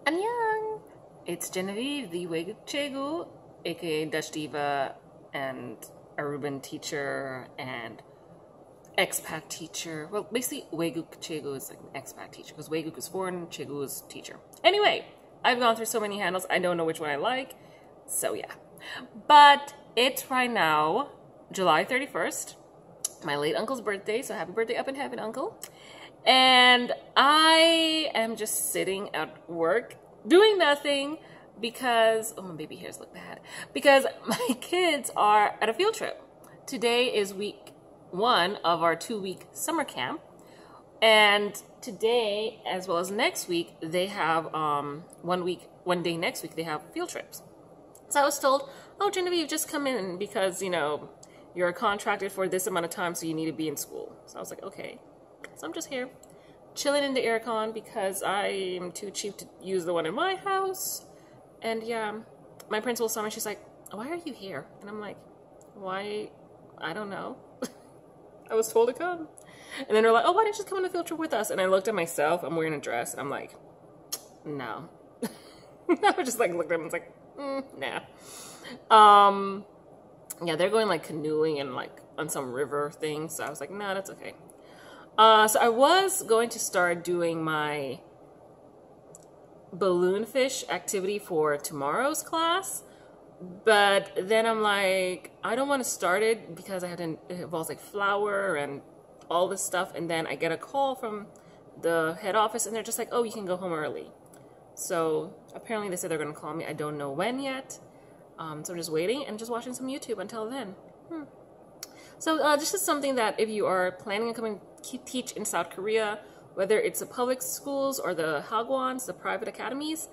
Annyeong! It's Genevieve, the Wegu Chegu, aka Dutch Diva and Aruban teacher and expat teacher. Well, basically, Wegu Chegu is like an expat teacher because Wegu is foreign, Chegu is teacher. Anyway, I've gone through so many handles, I don't know which one I like. So yeah. But it's right now, July 31st, my late uncle's birthday. So happy birthday up in heaven, uncle. And I am just sitting at work doing nothing because, oh, my baby hairs look bad, because my kids are at a field trip. Today is week 1 of our 2-week summer camp. And today, as well as next week, they have 1 day next week, they have field trips. So I was told, oh, Genevieve, just come in because, you know, you're contracted for this amount of time, so you need to be in school. So I was like, okay. So I'm just here, chilling in the aircon because I am too cheap to use the one in my house. And yeah, my principal saw me, she's like, why are you here? And I'm like, why? I don't know. I was told to come. And then they're like, oh, why didn't you just come on a field trip with us? And I looked at myself, I'm wearing a dress, and I'm like, no. I was just like, looked at them and was like, nah. Yeah, they're going like canoeing and like on some river thing. So I was like, nah, that's okay. So I was going to start doing my balloon fish activity for tomorrow's class, but then I'm like, I don't want to start it because it involves like flour and all this stuff, and then I get a call from the head office and they're just like, oh, you can go home early. So apparently they said they're going to call me. I don't know when yet. So I'm just waiting and just watching some YouTube until then. So this is something that if you are planning on coming to teach in South Korea, whether it's the public schools or the hagwons, the private academies,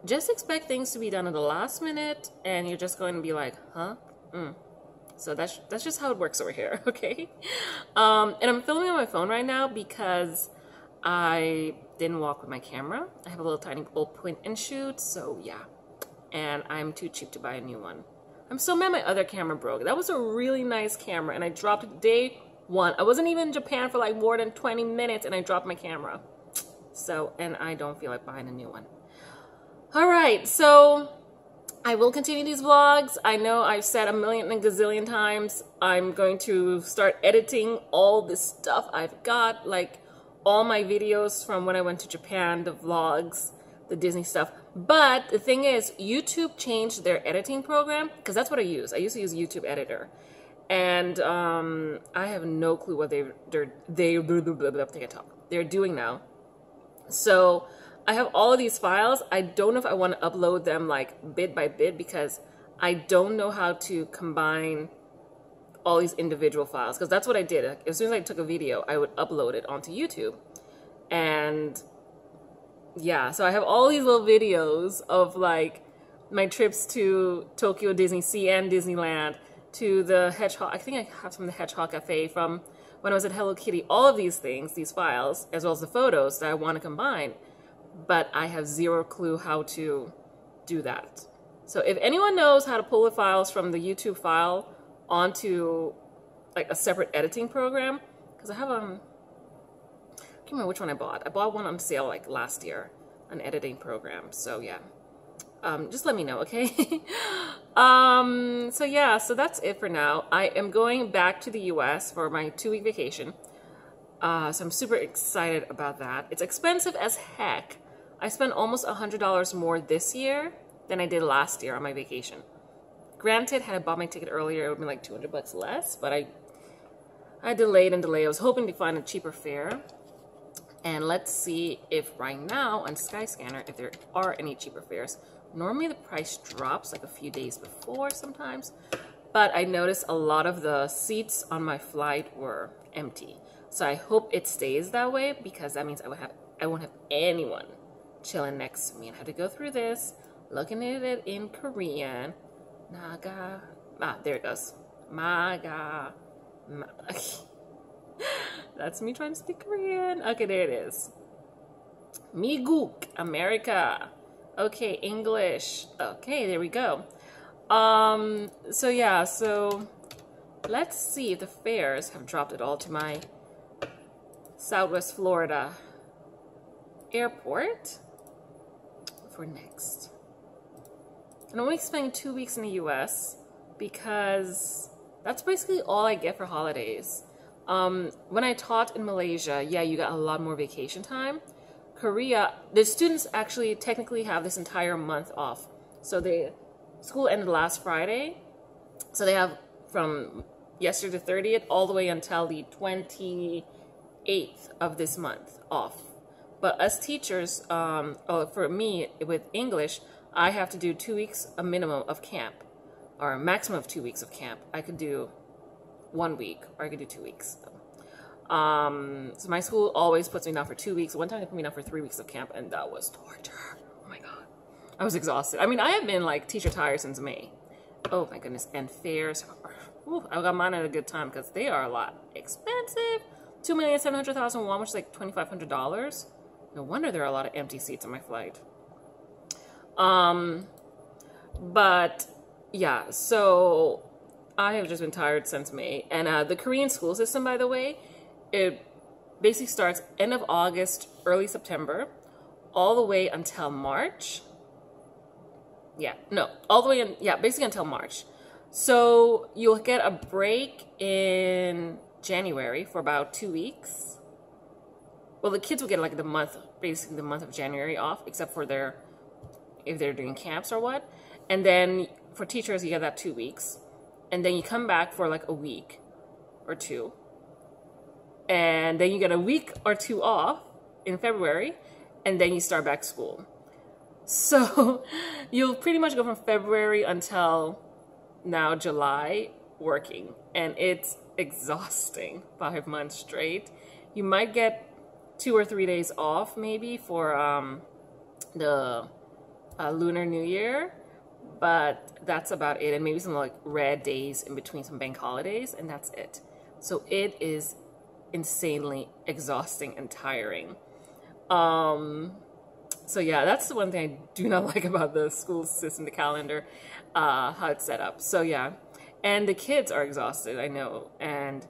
just expect things to be done at the last minute, and you're just going to be like, huh? So that's just how it works over here, okay? And I'm filming on my phone right now because I didn't walk with my camera. I have a little tiny old point and shoot, so yeah. And I'm too cheap to buy a new one. I'm so mad my other camera broke. That was a really nice camera, and I dropped it day 1. I wasn't even in Japan for like more than 20 minutes, and I dropped my camera. So, and I don't feel like buying a new one. All right, so I will continue these vlogs. I know I've said a million and gazillion times I'm going to start editing all this stuff I've got, like all my videos from when I went to Japan, the vlogs, the Disney stuff. But the thing is, YouTube changed their editing program, because that's what I use. I used to use YouTube Editor. And I have no clue what they're doing now. So I have all of these files. I don't know if I want to upload them like bit by bit because I don't know how to combine all these individual files, because that's what I did. As soon as I took a video, I would upload it onto YouTube. And yeah, so I have all these little videos of like my trips to Tokyo Disney Sea and Disneyland, to the Hedgehog, I think I have some of the Hedgehog Cafe from when I was at Hello Kitty, all of these things, these files, as well as the photos that I want to combine, but I have zero clue how to do that. So if anyone knows how to pull the files from the YouTube file onto like a separate editing program, because I have I can't remember which one I bought. I bought one on sale like last year, an editing program. So yeah, just let me know, okay? So yeah, so that's it for now. I am going back to the US for my 2-week vacation. So I'm super excited about that. It's expensive as heck. I spent almost $100 more this year than I did last year on my vacation. Granted, had I bought my ticket earlier, it would have been like $200 less, but I delayed and delayed. I was hoping to find a cheaper fare. And let's see if right now on Skyscanner, if there are any cheaper fares. Normally the price drops like a few days before sometimes, but I noticed a lot of the seats on my flight were empty. So I hope it stays that way, because that means I won't have anyone chilling next to me and have to go through this, looking at it in Korean. Naga, there it goes. Maga, that's me trying to speak Korean. Okay, there it is. Miguk, America. Okay, English. Okay, there we go. So yeah, so let's see if the fares have dropped it all to my Southwest Florida airport. for next. And I'm only spending 2 weeks in the US because that's basically all I get for holidays. When I taught in Malaysia, yeah, you got a lot more vacation time. Korea, the students actually technically have this entire month off. So school ended last Friday. So they have from yesterday the 30th all the way until the 28th of this month off. But us teachers, for me with English, I have to do 2 weeks, a minimum of camp, or a maximum of 2 weeks of camp. I could do 1 week, or I could do 2 weeks. So my school always puts me down for 2 weeks. One time they put me down for 3 weeks of camp, and that was torture. Oh my God. I was exhausted. I mean, I have been like teacher tired since May. Oh my goodness. And fairs. Ooh, I got mine at a good time because they are a lot expensive. 2,700,000 won, which is like $2,500. No wonder there are a lot of empty seats on my flight. But yeah, so I have just been tired since May. And the Korean school system, by the way, it basically starts end of August, early September, all the way until March. Yeah, no, all the way in, yeah, basically until March. So you'll get a break in January for about 2 weeks. Well, the kids will get like the month, basically the month of January off, except for if they're doing camps or what. And then for teachers, you get that 2 weeks. And then you come back for like a week or two. And then you get a week or two off in February. And then you start back school. So you'll pretty much go from February until now July working. And it's exhausting, 5 months straight. You might get 2 or 3 days off maybe for the Lunar New Year. But that's about it. And maybe some like red days in between some bank holidays. And that's it. So it is insanely exhausting and tiring. So yeah, that's the one thing I do not like about the school system, the calendar, how it's set up. So yeah, and the kids are exhausted, I know. And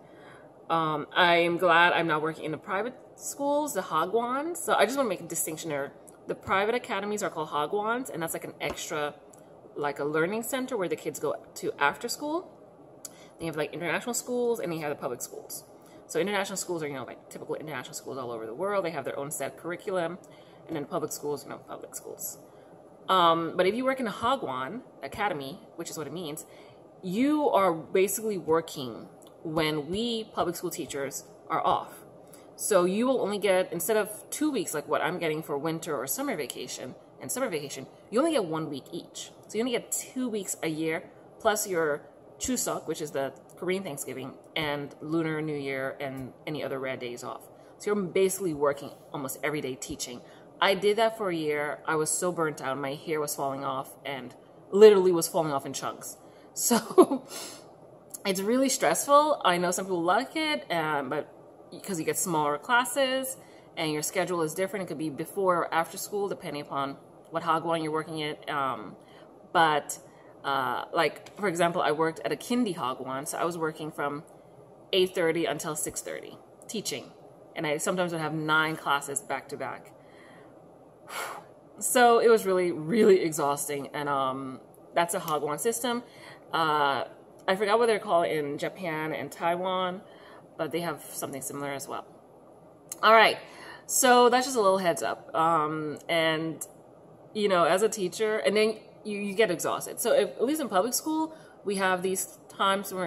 I'm glad I'm not working in the private schools, the hagwons. So I just want to make a distinction there. The private academies are called hagwons, and that's like an extra, like a learning center where the kids go to after school. They have like international schools, and they have the public schools. So international schools are, you know, like typical international schools all over the world. They have their own set curriculum. And then public schools, you know, public schools. But if you work in a hagwon academy, which is what it means, you are basically working when we public school teachers are off. So you will only get, instead of 2 weeks like what I'm getting for winter or summer vacation, and summer vacation, you only get 1 week each. So you only get 2 weeks a year, plus your Chuseok, which is the Korean Thanksgiving, and Lunar New Year, and any other red days off. So you're basically working almost every day teaching. I did that for a year. I was so burnt out. My hair was falling off and literally was falling off in chunks. So it's really stressful. I know some people like it, but because you get smaller classes and your schedule is different. It could be before or after school, depending upon what hagwon you're working at. Like, for example, I worked at a kindy hagwon. So I was working from 8:30 until 6:30 teaching. And I sometimes would have 9 classes back to back. So it was really, really exhausting. And that's a hagwon system. I forgot what they're called in Japan and Taiwan, but they have something similar as well. All right. So that's just a little heads up. And, you know, as a teacher, and then you get exhausted. So at least in public school, we have these times when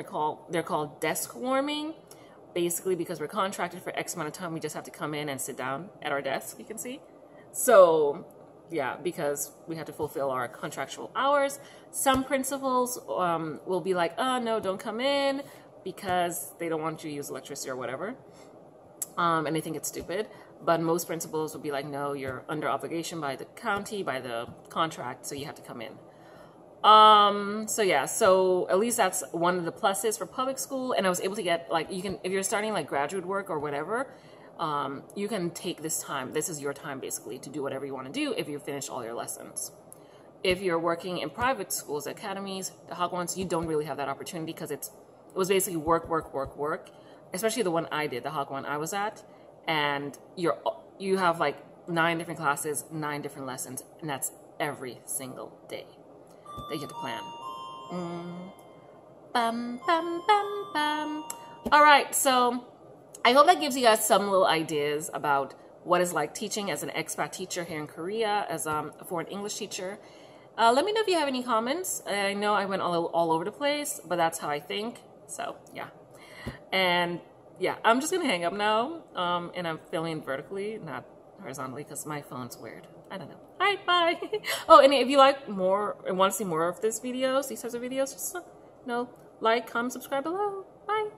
they're called deskwarming. Basically, because we're contracted for X amount of time, we just have to come in and sit down at our desk, you can see. So, yeah, because we have to fulfill our contractual hours. Some principals will be like, oh, no, don't come in because they don't want you to use electricity or whatever. And they think it's stupid. But most principals will be like, no, you're under obligation by the county, by the contract, so you have to come in. So yeah, so at least that's one of the pluses for public school. And I was able to get, like, you can, if you're starting like graduate work or whatever, you can take this time. This is your time basically to do whatever you want to do if you finish all your lessons. If you're working in private schools, academies, the hagwons, you don't really have that opportunity because it was basically work, work, work, work. Especially the one I did, the hagwon I was at, and you have like 9 different classes, 9 different lessons, and that's every single day that you have to plan. Bam, bam, bam, bam. All right, so I hope that gives you guys some little ideas about what it's like teaching as an expat teacher here in Korea, as a foreign English teacher. Let me know if you have any comments. I know I went all over the place, but that's how I think. So yeah, and yeah, I'm just gonna hang up now. And I'm filming vertically, not horizontally, because my phone's weird. I don't know. All right, bye. Oh, and if you like more and want to see more of these types of videos, just like, comment, subscribe below. Bye.